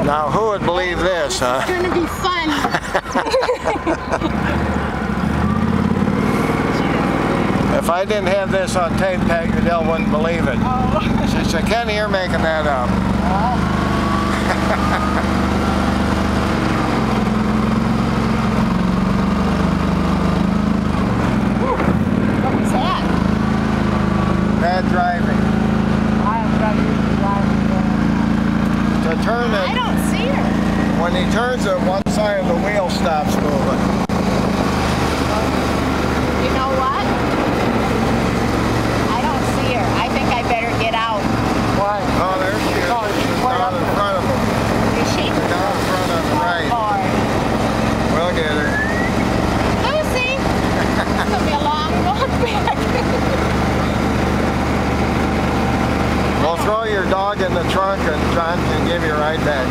Now, who would believe this, huh? It's gonna be fun. If I didn't have this on tape, Pat Udell wouldn't believe it. Oh. She said, Kenny, you're making that up. What was that? Bad driving. I'm driving. To turn I it, don't see her. when he turns it, one side of the wheel stops moving. You know what? I don't see her. I think I better get out. Why? Oh, there she is. Oh, she's She's way down up in there. front of him. Is she? Down in front on the right. Lord. We'll get her. Lucy! It's gonna be a long walk back. We'll throw your dog in the trunk and John can give you a ride back.